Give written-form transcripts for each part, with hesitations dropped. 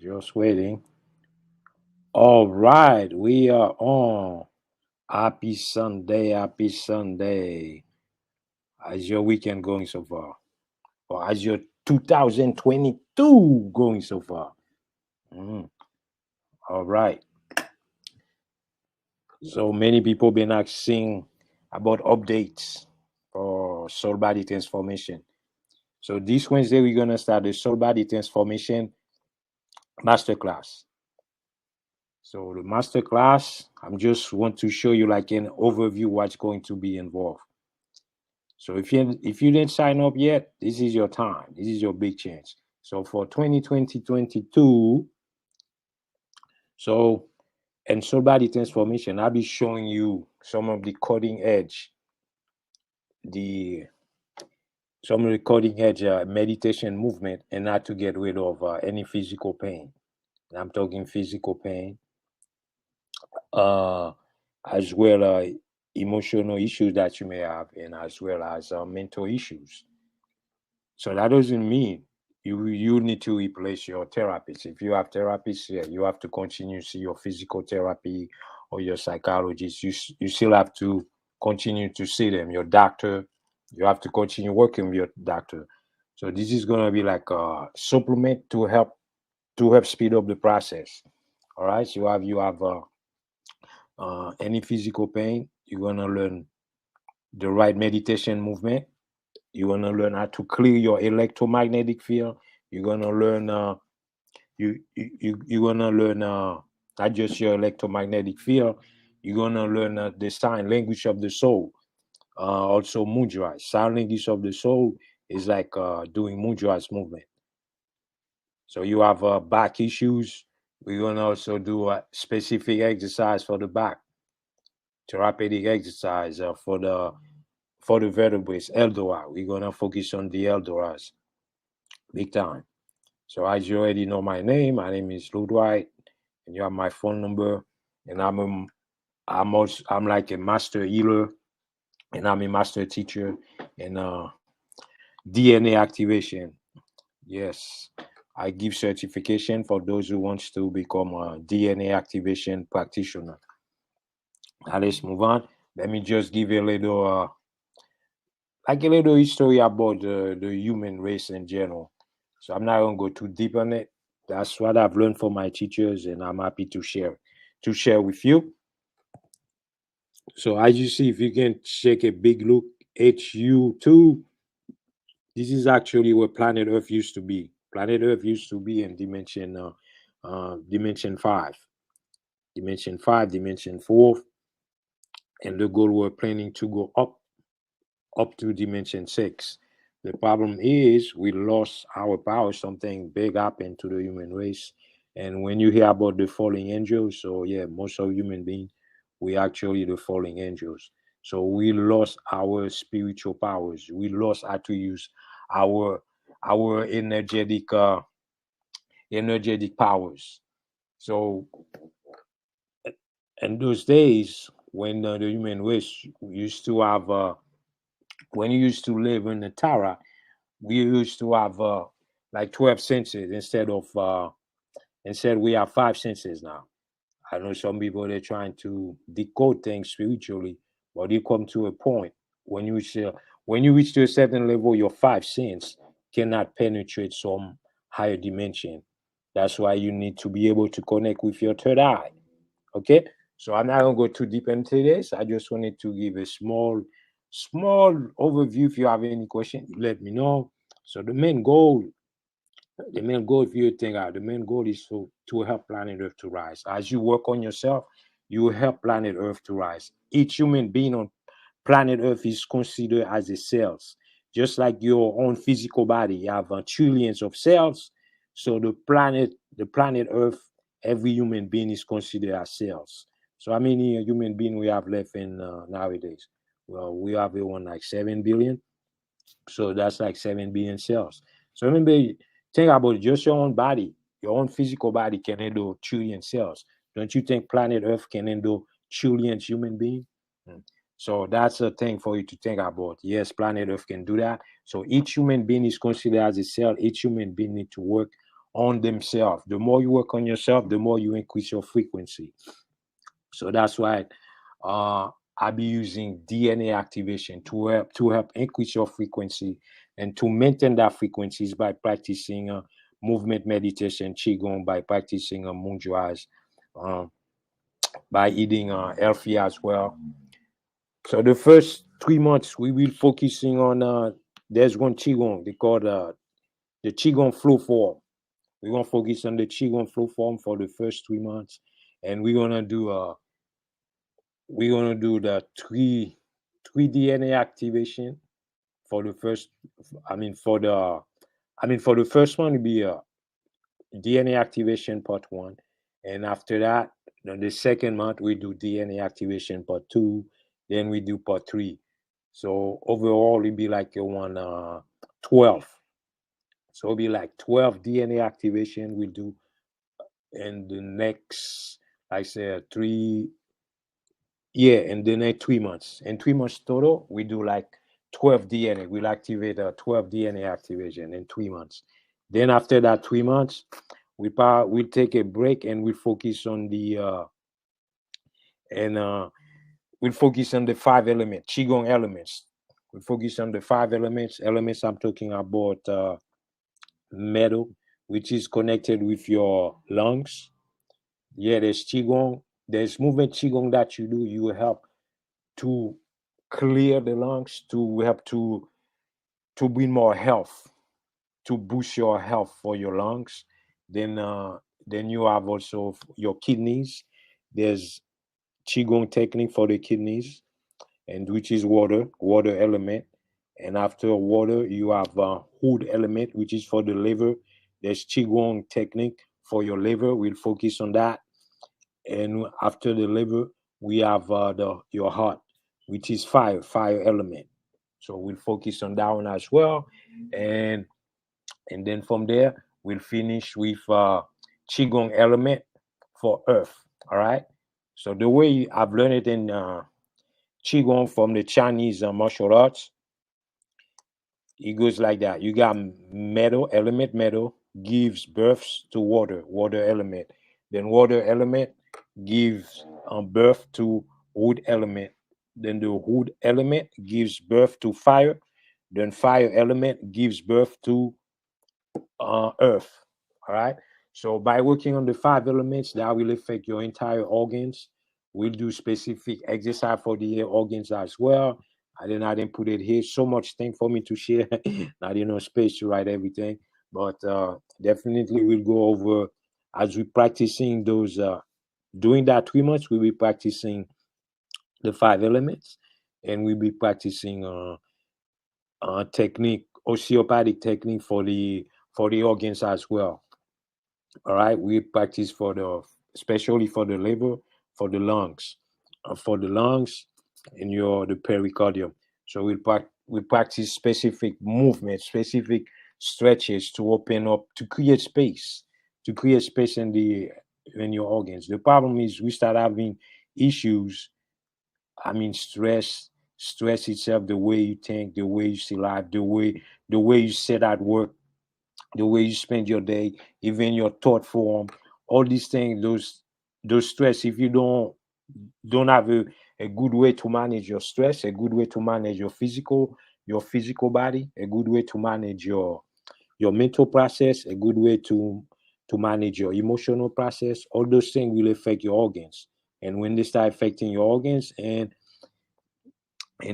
Just waiting. All right, we are on. Happy Sunday, happy Sunday. How's your weekend going so far? Or how's your 2022 going so far? Mm, all right. So many people been asking about updates for soul body transformation. So this Wednesday we're gonna start the soul body transformation masterclass. So the master class, I'm just want to show you like an overview what's going to be involved. So if you didn't sign up yet, this is your time. This is your big chance. So for 2022, so and soul body transformation, I'll be showing you some of the cutting edge, the some of the cutting edge meditation movement, and how to get rid of any physical pain. And I'm talking physical pain, uh, as well emotional issues that you may have, and as well as mental issues. So that doesn't mean you need to replace your therapist. If you have therapists here, you have to continue to see your physical therapy or your psychologist. You still have to continue to see them. Your doctor, you have to continue working with your doctor. So this is gonna be like a supplement to help speed up the process. All right. So you have any physical pain, you're gonna learn the right meditation movement. You're gonna learn how to clear your electromagnetic field. You're gonna learn you're gonna learn not just your electromagnetic field. You're gonna learn the sign language of the soul. Also mudras. Sign language of the soul is like doing mudras movement. So you have back issues. We're gonna also do a specific exercise for the back, therapeutic exercise for the vertebrae, Eldora. We're gonna focus on the Eldoras big time. So as you already know my name is Ludwig, and you have my phone number. And I'm like a master healer, and I'm a master teacher in DNA activation. Yes, I give certification for those who wants to become a DNA activation practitioner. Now let's move on. Let me just give you a little history about the human race in general. So I'm not gonna go too deep on it. That's what I've learned from my teachers, and I'm happy to share with you. So as you see, if you can take a big look, HU2, this is actually where planet Earth used to be. Planet Earth used to be in dimension five, dimension four, and the goal we're planning to go up to dimension six. The problem is we lost our power. Something big happened to the human race. And when you hear about the falling angels, so yeah, most of human beings, we actually the falling angels. So we lost our spiritual powers. We lost how to use our our energetic powers. So in those days when the human race used to have when you used to live in the Tara, we used to have like 12 senses instead we have five senses now. I know some people they're trying to decode things spiritually, but you come to a point when when you reach to a certain level, your five senses cannot penetrate some higher dimension. That's why you need to be able to connect with your third eye. Okay, so I'm not gonna go too deep into this. I just wanted to give a small overview. If you have any question, let me know. So the main goal, if you think out, the main goal is to help planet Earth to rise. As you work on yourself, you help planet Earth to rise. Each human being on planet Earth is considered as a cells, just like your own physical body. You have trillions of cells. So the planet Earth, every human being is considered as cells. So how many human beings we have left in nowadays? Well, we have one like 7 billion. So that's like 7 billion cells. So remember, think about just your own body. Your own physical body can handle trillion cells. Don't you think planet Earth can handle trillions human beings? Mm. So that's a thing for you to think about. Yes, planet Earth can do that. So each human being is considered as a cell. Each human being need to work on themselves. The more you work on yourself, the more you increase your frequency. So that's why I'll be using DNA activation to help increase your frequency and to maintain that frequencies by practicing movement meditation, qigong, by practicing mudras, by eating healthy as well. So the first 3 months we will focusing on there's one qigong they call the qigong flow form. We're gonna focus on the qigong flow form for the first 3 months, and we're gonna do the three DNA activation for the first. For the first one, it'll be DNA activation part 1, and after that, the second month we do DNA activation part 2, then we do part 3. So overall, it'll be like 12. So it'll be like 12 DNA activation we do in the next, I said, 3. Yeah, in the next 3 months. In 3 months total, we do like 12 DNA. We'll activate 12 DNA activation in 3 months. Then after that 3 months, we'll take a break and we'll focus on we'll focus on the 5 elements, qigong elements. We'll focus on the 5 elements. Elements I'm talking about metal, which is connected with your lungs. Yeah, there's qigong. There's movement qigong that you do. You will help to clear the lungs, to help to bring more health, to boost your health for your lungs. Then you have also your kidneys. There's qigong technique for the kidneys, and which is water element. And after water, you have wood element, which is for the liver. There's qigong technique for your liver. We'll focus on that. And after the liver, we have your heart, which is fire element. So we'll focus on that one as well. And then from there, we'll finish with qigong element for earth. All right. So the way I've learned it in qigong from the Chinese martial arts, it goes like that. You got metal element. Metal gives birth to water element. Then water element gives birth to wood element. Then the wood element gives birth to fire. Then fire element gives birth to earth. All right. So by working on the 5 elements, that will affect your entire organs. We'll do specific exercise for the organs as well. I didn't put it here. So much thing for me to share. Not enough space to write everything. But definitely we'll go over as we practicing those. During that 3 months, we'll be practicing the 5 elements, and we'll be practicing technique, osteopathic technique for the organs as well. All right, we practice especially for the liver, for the lungs, and the pericardium. So we practice specific movements, specific stretches to open up, to create space in your organs. The problem is we start having issues. Stress itself, the way you think, the way you see life, the way you set at work, the way you spend your day, even your thought form, all these things, those stress, if you don't have a good way to manage your stress, a good way to manage your physical body, a good way to manage your mental process, a good way to manage your emotional process, all those things will affect your organs. And when they start affecting your organs, and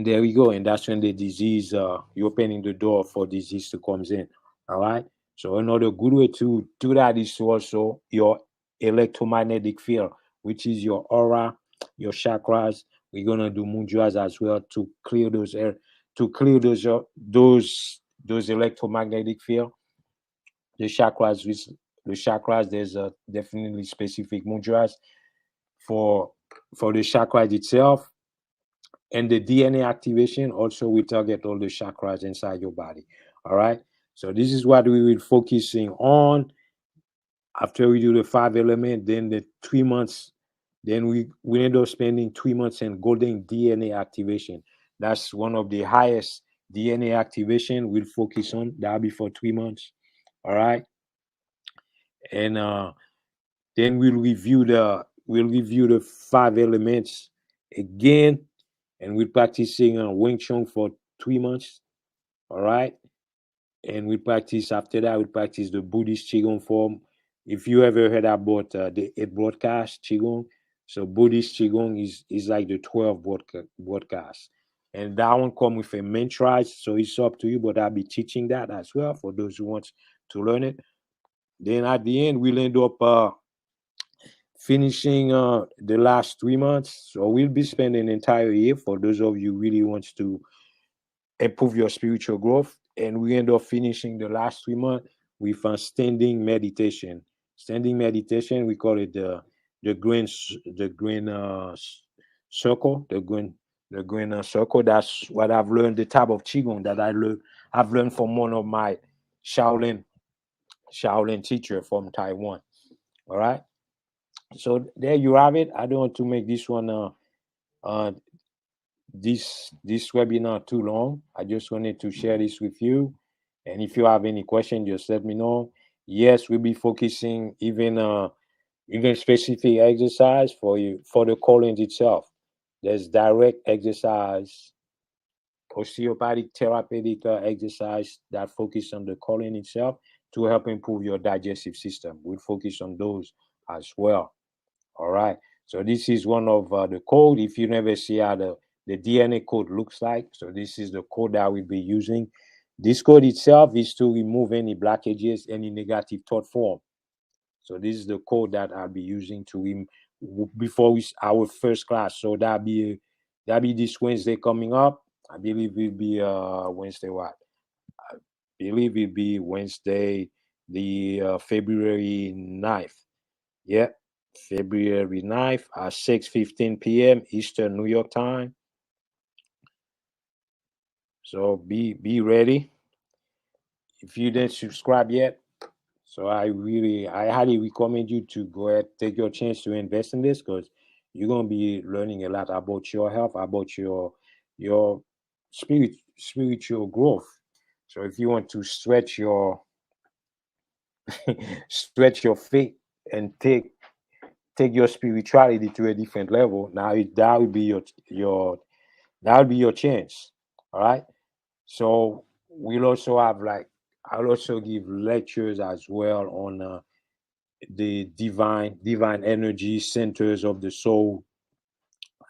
there we go, and that's when the disease, you're opening the door for disease to comes in. All right. So another good way to do that is to also your electromagnetic field, which is your aura, your chakras. We're gonna do mudras as well to clear those those electromagnetic field. The chakras, there's definitely specific mudras for the chakras itself. And the DNA activation also we target all the chakras inside your body. All right. So this is what we will focusing on after we do the 5 element. Then the 3 months, then we end up spending 3 months in golden DNA activation. That's one of the highest DNA activation we'll focus on. That'll be for 3 months. All right. And then we'll review the 5 elements again, and we're practicing Wing Chun for 3 months. All right, and we practice after that. We practice the Buddhist Qigong form. If you ever heard about the 8 broadcast Qigong, so Buddhist Qigong is like the 12 broadcast, and that one come with a mantra. So it's up to you, but I'll be teaching that as well for those who want to learn it. Then at the end, we'll end up finishing the last 3 months. So we'll be spending an entire year for those of you who really wants to improve your spiritual growth. And we end up finishing the last 3 months with a standing meditation. Standing meditation, we call it the green circle, the green circle. That's what I've learned. The type of qigong that I've learned from one of my Shaolin teacher from Taiwan. All right. So there you have it. I don't want to make this one this webinar too long. I just wanted to share this with you. And if you have any question, just let me know. Yes, we'll be focusing even specific exercise for you for the colon itself. There's direct exercise, osteopathic therapeutic exercise that focus on the colon itself to help improve your digestive system. We'll focus on those as well. All right. So this is one of the code. If you never see how the DNA code looks like, so this is the code that we'll be using. This code itself is to remove any blockages, any negative thought form. So this is the code that I'll be using to before our first class. So that'll be this Wednesday coming up. I believe it'll be Wednesday what? I believe it'll be Wednesday, the February 9th. Yeah, February 9th at 6:15 p.m. Eastern New York time. So be ready. If you didn't subscribe yet, so I highly recommend you to go ahead, take your chance to invest in this, because you're gonna be learning a lot about your health, about your spiritual growth. So if you want to stretch your faith and take your spirituality to a different level, now that would be your chance. All right. So we'll also have I'll also give lectures as well on the divine energy centers of the soul.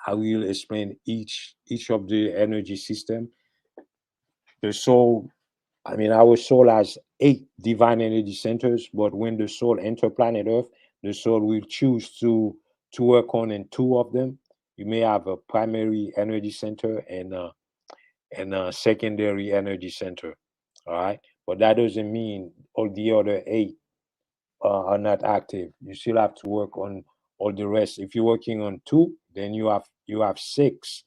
I will explain each of the energy system. The soul, I mean, our soul has 8 divine energy centers, but when the soul enter planet Earth, the soul will choose to work on in 2 of them. You may have a primary energy center and a secondary energy center. All right, but that doesn't mean all the other 8 are not active. You still have to work on all the rest. If you're working on 2, then you have 6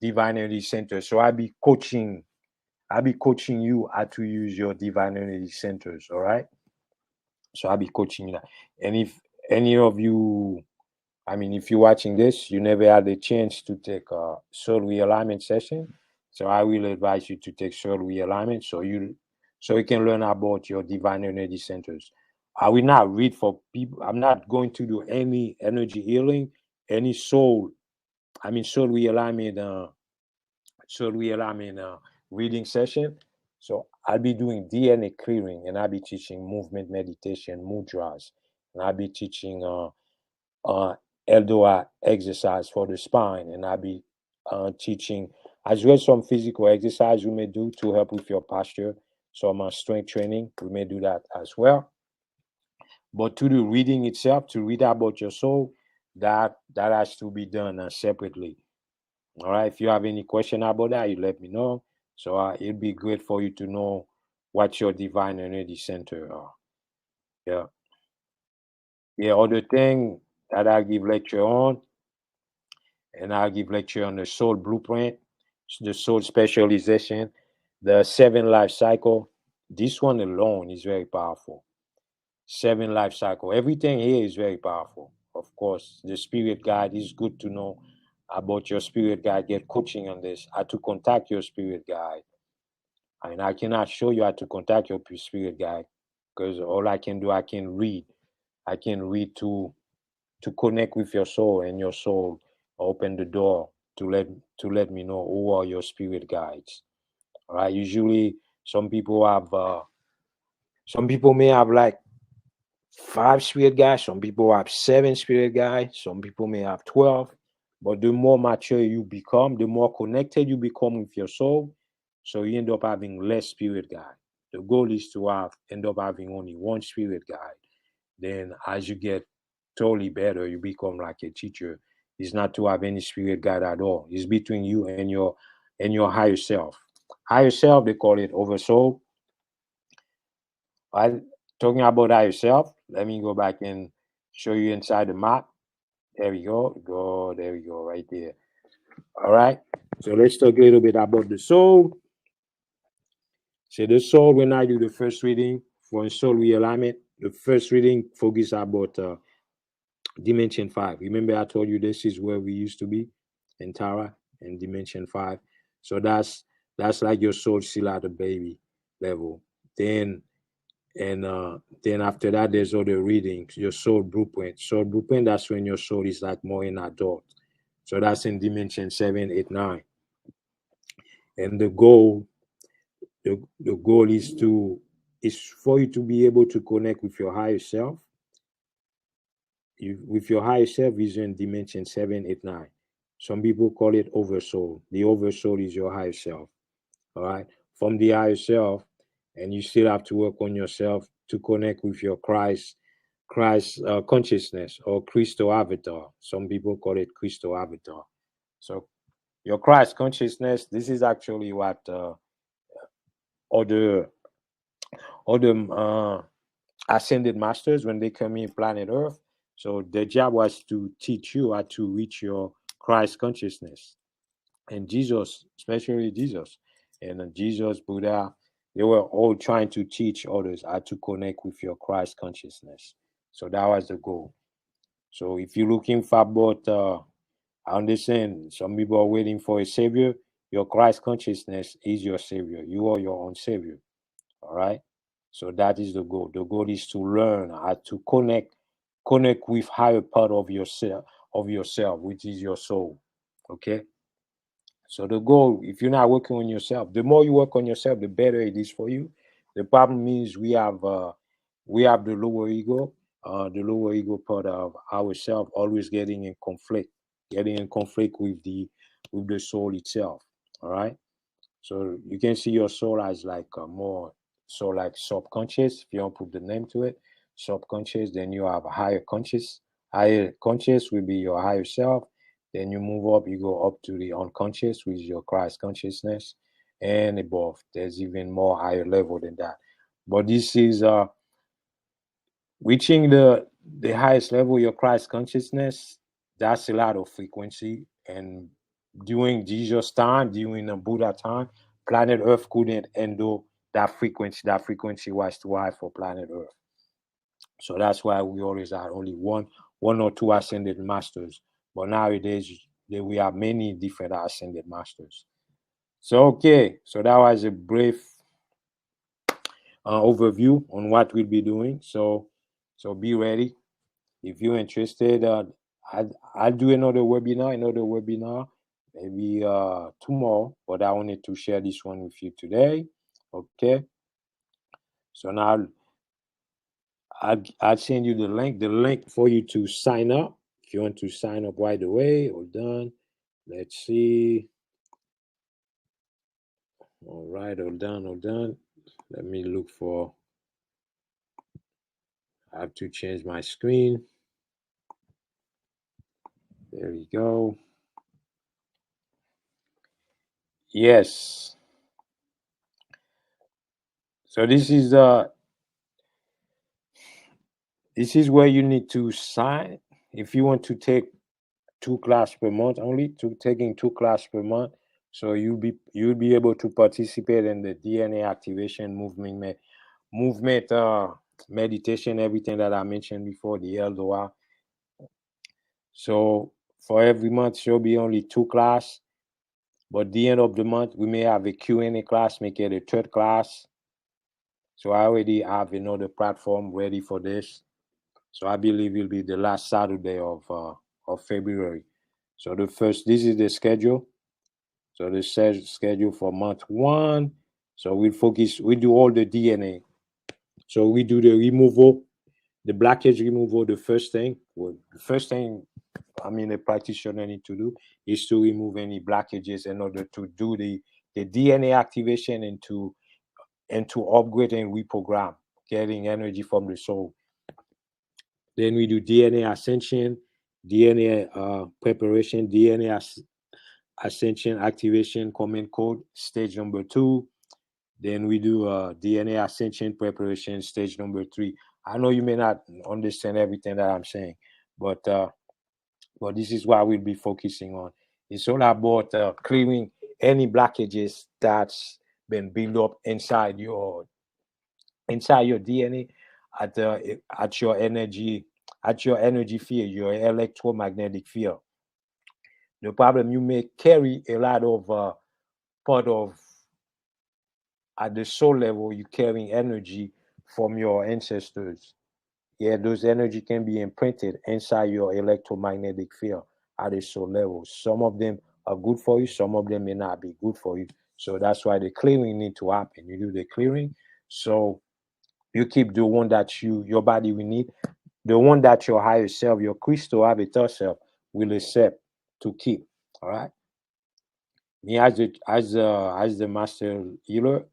divine energy centers. So I'll be coaching you how to use your divine energy centers. All right. So I'll be coaching you that. And if any of you, I mean, if you're watching this, you never had the chance to take a soul realignment session, so I will advise you to take soul realignment so you can learn about your divine energy centers. I will not read for people. I'm not going to do any energy healing, any soul realignment, reading session. So I'll be doing DNA clearing, and I'll be teaching movement meditation, mudras, and I'll be teaching Eldora exercise for the spine, and I'll be teaching as well some physical exercise you may do to help with your posture, some strength training. We may do that as well. But to the reading itself, to read about your soul, that has to be done separately. All right. If you have any question about that, you let me know. So it'd be great for you to know what your divine energy center are. Yeah. Yeah. Other thing that I give lecture on, and I'll give lecture on the soul blueprint, the soul specialization, the 7 life cycle. This one alone is very powerful. 7 life cycle. Everything here is very powerful. Of course, the spirit guide is good to know about your spirit guide. Get coaching on this, how to contact your spirit guide. I mean, I cannot show you how to contact your spirit guide. because all I can do, I can read. I can read to connect with your soul, and your soul open the door to let me know who are your spirit guides. All right. Usually, some people may have like 5 spirit guides. Some people have 7 spirit guides. Some people may have 12. But the more mature you become, the more connected you become with your soul. So you end up having less spirit guide. The goal is to end up having only 1 spirit guide. Then as you get totally better, you become like a teacher. It's not to have any spirit guide at all. It's between you and your higher self. Higher self, they call it oversoul. Right? Talking about higher self, let me go back and show you inside the map. There we go. There we go, right there. All right. So let's talk a little bit about the soul. So the soul, when I do the first reading for soul realignment, the first reading focus about dimension 5. Remember I told you this is where we used to be in Tara and dimension 5. So that's like your soul still at the baby level. Then after that there's other readings, your soul blueprint. Soul blueprint, that's when your soul is like more in adult. So that's in dimension 7, 8, 9. And the goal is for you to be able to connect with your higher self. With your higher self is in dimension 7, 8, 9. Some people call it oversoul. The oversoul is your higher self. All right. From the higher self, and you still have to work on yourself to connect with your Christ consciousness, or crystal avatar. Some people call it crystal avatar. So your Christ consciousness, this is actually what other ascended masters, when they come in planet Earth, so their job was to teach you how to reach your Christ consciousness. And Jesus, especially Jesus, and Jesus, Buddha, they were all trying to teach others how to connect with your Christ consciousness. So that was the goal. So if you're looking for about, I understand some people are waiting for a savior. Your Christ consciousness is your savior. You are your own savior. All right. So that is the goal. The goal is to learn how to connect with higher part of yourself, which is your soul. Okay. So the goal, if you're not working on yourself, the more you work on yourself, the better it is for you. The problem is we have the lower ego, part of ourself always getting in conflict with the soul itself. All right. So you can see your soul as like more so like subconscious. If you don't put the name to it, subconscious. Then you have a higher conscious. Higher conscious will be your higher self. Then you move up, you go up to the unconscious, which is your Christ consciousness, and above. There's even more higher level than that. But this is reaching the highest level, your Christ consciousness. That's a lot of frequency. And during Jesus time, during the Buddha time, planet Earth couldn't handle that frequency. That frequency was too high for planet Earth. So that's why we always had only one or two ascended masters. But nowadays, we have many different ascended masters. So, okay. So that was a brief overview on what we'll be doing. So be ready. If you're interested, I'll do another webinar, maybe tomorrow, but I wanted to share this one with you today. Okay. So now I'll send you the link for you to sign up. If you want to sign up right away, hold on. Let's see. All right, hold on. Let me look for, I have to change my screen. There we go. Yes. So this is where you need to sign if you want to take 2 classes per month only. Taking 2 classes per month, so you'll be able to participate in the DNA activation movement, meditation, everything that I mentioned before, the Eldora. So for every month, there'll be only 2 classes. But at the end of the month, we may have a Q&A class, make it a 3rd class. So I already have another platform ready for this. So I believe it will be the last Saturday of February. So this is the schedule. So the schedule for month 1. So we do all the DNA. So we do the removal, the blockage removal. The first thing, I mean, a practitioner need to do is to remove any blockages in order to do the DNA activation and to upgrade and reprogram, getting energy from the soul. Then we do DNA ascension, DNA preparation, DNA ascension activation, command code, stage number 2. Then we do DNA ascension preparation, stage number 3. I know you may not understand everything that I'm saying, but this is what we'll be focusing on. It's all about clearing any blockages that's been built up inside your DNA at your energy field, your electromagnetic field. The problem, you may carry a lot of part of at the soul level, you carrying energy from your ancestors. Yeah, those energy can be imprinted inside your electromagnetic field at the soul level. Some of them are good for you, some of them may not be good for you. So that's why the clearing need to happen. You do the clearing, so you keep the one that your body will need, the one that your higher self, your crystal avatar self will accept to keep. All right. Me as the master healer,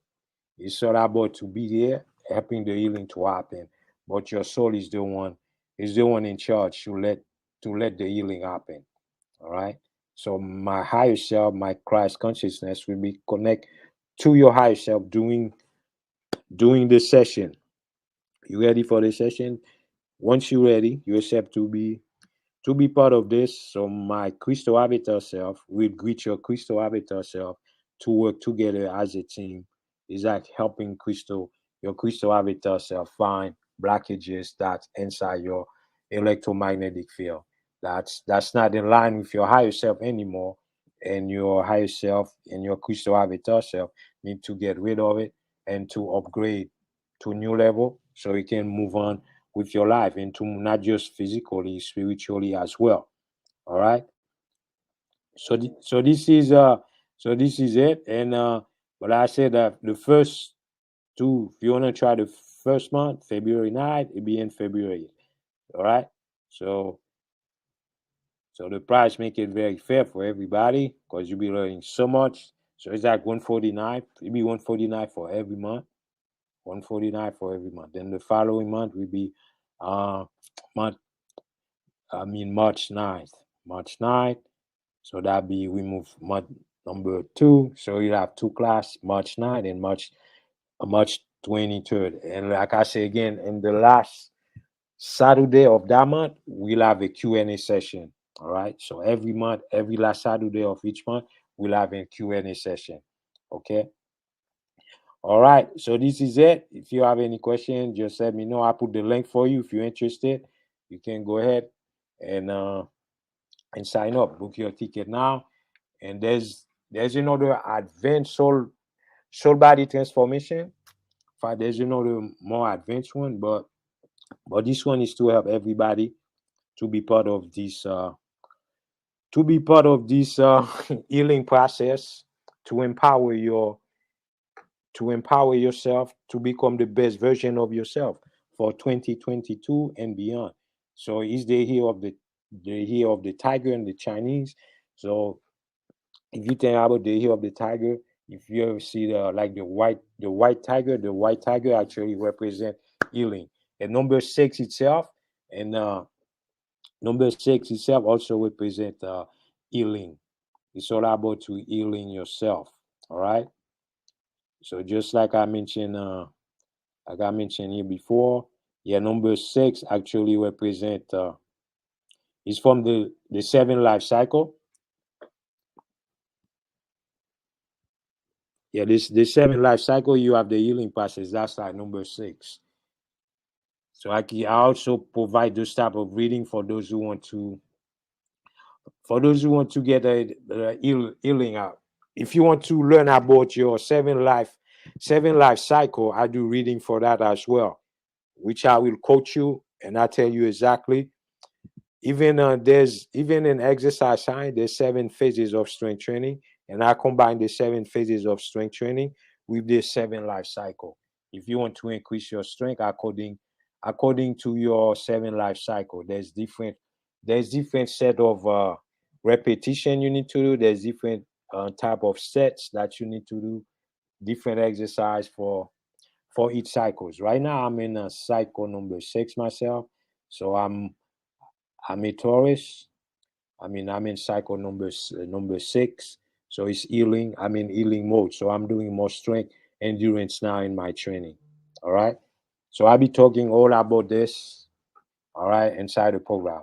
it's all about to be there, helping the healing to happen. But your soul is the one in charge to let the healing happen. All right. So my higher self, my Christ consciousness will be connect to your higher self doing the session. You ready for the session? Once you're ready, you accept to be part of this. So my crystal avatar self will greet your crystal avatar self to work together as a team. Is like helping your crystal avatar self find blockages that's inside your electromagnetic field. That's not in line with your higher self anymore. And your higher self and your crystal avatar self need to get rid of it and to upgrade to a new level so you can move on with your life into not just physically, spiritually as well. All right. So this is it. And but I said that the first two, if you want to try the first month, February 9th, it'll be in February. All right. So the price make it very fair for everybody because you'll be learning so much. So it's like 149. It'll be 149 for every month. 149 for every month. Then the following month will be month March 9th. March 9th. So that be we move month number 2. So you have 2 class, March 9th and March 23rd. And like I say again, in the last Saturday of that month, we'll have a Q&A session. All right. So every month, every last Saturday of each month, we'll have a Q&A session. Okay. All right. So this is it. If you have any question, just let me know. I put the link for you. If you're interested, you can go ahead and sign up. Book your ticket now. And there's another advanced soul body transformation. In fact, there's another more advanced one, but this one is to help everybody to be part of this healing process, to empower yourself to become the best version of yourself for 2022 and beyond. So it's the year of the tiger and the Chinese. So if you think about the year of the tiger, if you ever see the white tiger actually represent healing. And number 6 itself also represent healing. It's all about to healing yourself. All right. So just like I mentioned here before, yeah, number 6 actually represent is from the 7 life cycle. Yeah, the 7 life cycle, you have the healing process. That's like number 6. So I also provide this type of reading for those who want to get a healing out. If you want to learn about your 7 life 7 life cycle, I do reading for that as well, which I will coach you and I tell you exactly. Even there's even in exercise science, there's 7 phases of strength training, and I combine the 7 phases of strength training with this 7 life cycle. If you want to increase your strength according to your 7 life cycle, there's different set of repetition you need to do. There's different type of sets that you need to do. Different exercise for each cycles. Right now, I'm in cycle number 6 myself, so I'm a Taurus. I mean, I'm in cycle number 6, so it's healing. I'm in healing mode, so I'm doing more strength endurance now in my training. All right, so I'll be talking all about this. All right, inside the program.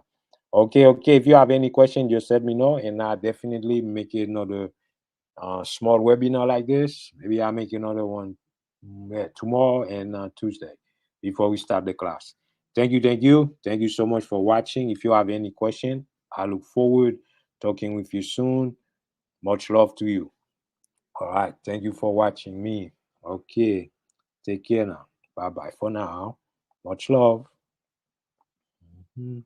Okay, okay. If you have any question, just let me know, and I'll definitely make another small webinar like this. Maybe I'll make another one tomorrow and Tuesday before we start the class. Thank you, thank you. Thank you so much for watching. If you have any question, I look forward talking with you soon. Much love to you. All right. Thank you for watching me. Okay. Take care now. Bye-bye for now. Much love. Mm-hmm.